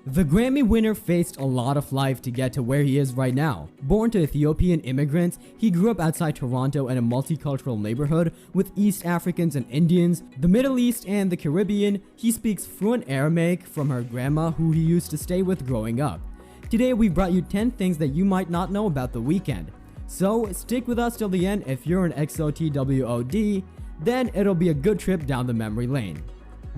The Grammy winner faced a lot of life to get to where he is right now. Born to Ethiopian immigrants, he grew up outside Toronto in a multicultural neighborhood with East Africans and Indians, the Middle East and the Caribbean. He speaks fluent Aramaic from her grandma who he used to stay with growing up. Today we've brought you 10 things that you might not know about The Weeknd. So stick with us till the end. If you're an XOTWOD, then it'll be a good trip down the memory lane.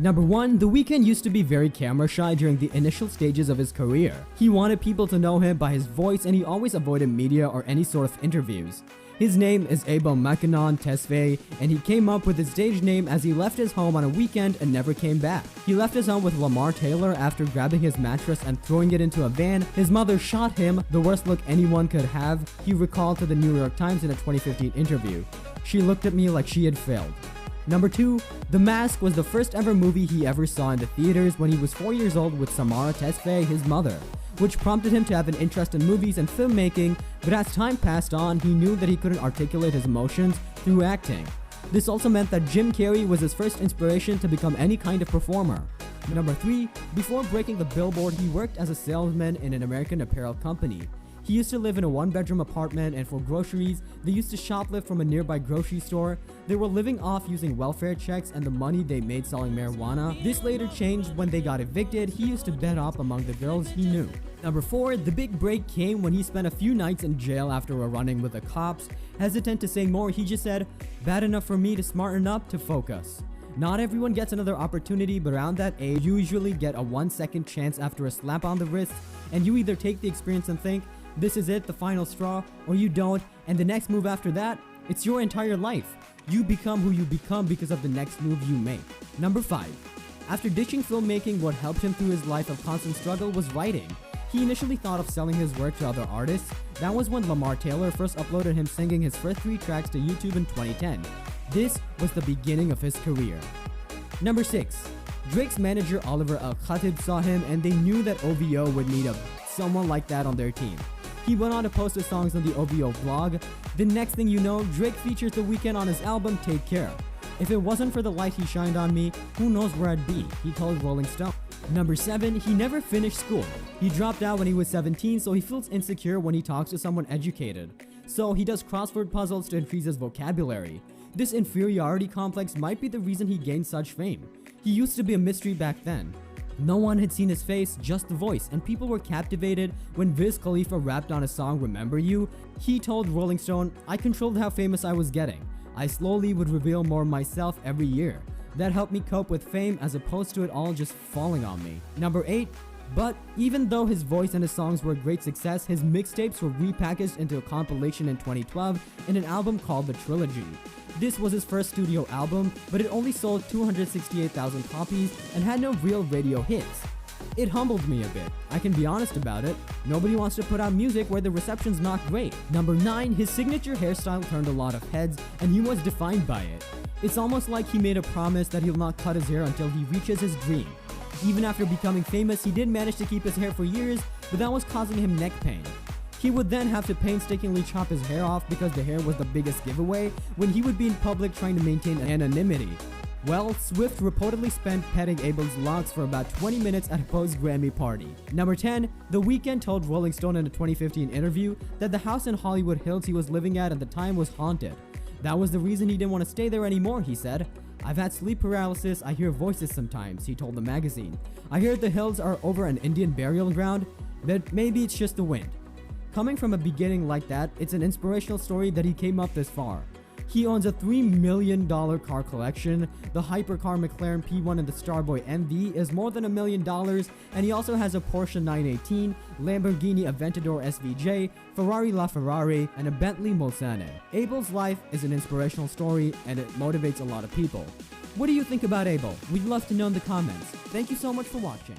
Number 1. The Weeknd used to be very camera shy during the initial stages of his career. He wanted people to know him by his voice and he always avoided media or any sort of interviews. His name is Abel Makanon Tesfaye, and he came up with his stage name as he left his home on a weekend and never came back. He left his home with Lamar Taylor after grabbing his mattress and throwing it into a van. His mother shot him, the worst look anyone could have, he recalled to the New York Times in a 2015 interview. She looked at me like she had failed. Number 2. The Mask was the first ever movie he ever saw in the theaters when he was 4 years old with Samara Tesfaye, his mother, which prompted him to have an interest in movies and filmmaking, but as time passed on, he knew that he couldn't articulate his emotions through acting. This also meant that Jim Carrey was his first inspiration to become any kind of performer. Number 3. Before breaking the billboard, he worked as a salesman in an American apparel company. He used to live in a one-bedroom apartment, and for groceries, they used to shoplift from a nearby grocery store. They were living off using welfare checks and the money they made selling marijuana. This later changed when they got evicted. He used to bed up among the girls he knew. Number 4. The big break came when he spent a few nights in jail after a run-in with the cops. Hesitant to say more, he just said, "Bad enough for me to smarten up to focus." Not everyone gets another opportunity, but around that age, you usually get a 1-second chance after a slap on the wrist, and you either take the experience and think, this is it, the final straw, or you don't, and the next move after that, it's your entire life. You become who you become because of the next move you make. Number 5. After ditching filmmaking, what helped him through his life of constant struggle was writing. He initially thought of selling his work to other artists. That was when Lamar Taylor first uploaded him singing his first 3 tracks to YouTube in 2010. This was the beginning of his career. Number 6. Drake's manager Oliver Al-Khatib saw him and they knew that OVO would need someone like that on their team. He went on to post his songs on the OVO blog. The next thing you know, Drake features The Weeknd on his album Take Care. "If it wasn't for the light he shined on me, who knows where I'd be," he told Rolling Stone. Number 7. He never finished school. He dropped out when he was 17, so he feels insecure when he talks to someone educated. So he does crossword puzzles to increase his vocabulary. This inferiority complex might be the reason he gained such fame. He used to be a mystery back then. No one had seen his face, just the voice, and people were captivated when Wiz Khalifa rapped on his song Remember You. He told Rolling Stone, "I controlled how famous I was getting. I slowly would reveal more of myself every year. That helped me cope with fame as opposed to it all just falling on me." Number 8. But even though his voice and his songs were a great success, his mixtapes were repackaged into a compilation in 2012 in an album called The Trilogy. This was his first studio album, but it only sold 268,000 copies and had no real radio hits. It humbled me a bit. I can be honest about it. Nobody wants to put out music where the reception's not great. Number 9. His signature hairstyle turned a lot of heads, and he was defined by it. It's almost like he made a promise that he'll not cut his hair until he reaches his dream. Even after becoming famous, he did manage to keep his hair for years, but that was causing him neck pain. He would then have to painstakingly chop his hair off because the hair was the biggest giveaway when he would be in public trying to maintain anonymity. Well, Swift reportedly spent petting Abel's locks for about 20 minutes at a post-Grammy party. Number 10. The Weeknd told Rolling Stone in a 2015 interview that the house in Hollywood Hills he was living at the time was haunted. That was the reason he didn't want to stay there anymore, he said. "I've had sleep paralysis, I hear voices sometimes," he told the magazine. "I hear the hills are over an Indian burial ground, but maybe it's just the wind." Coming from a beginning like that, it's an inspirational story that he came up this far. He owns a $3 million car collection. The hypercar McLaren P1 and the Starboy MV is more than $1 million, and he also has a Porsche 918, Lamborghini Aventador SVJ, Ferrari LaFerrari, and a Bentley Mulsanne. Abel's life is an inspirational story, and it motivates a lot of people. What do you think about Abel? We'd love to know in the comments. Thank you so much for watching.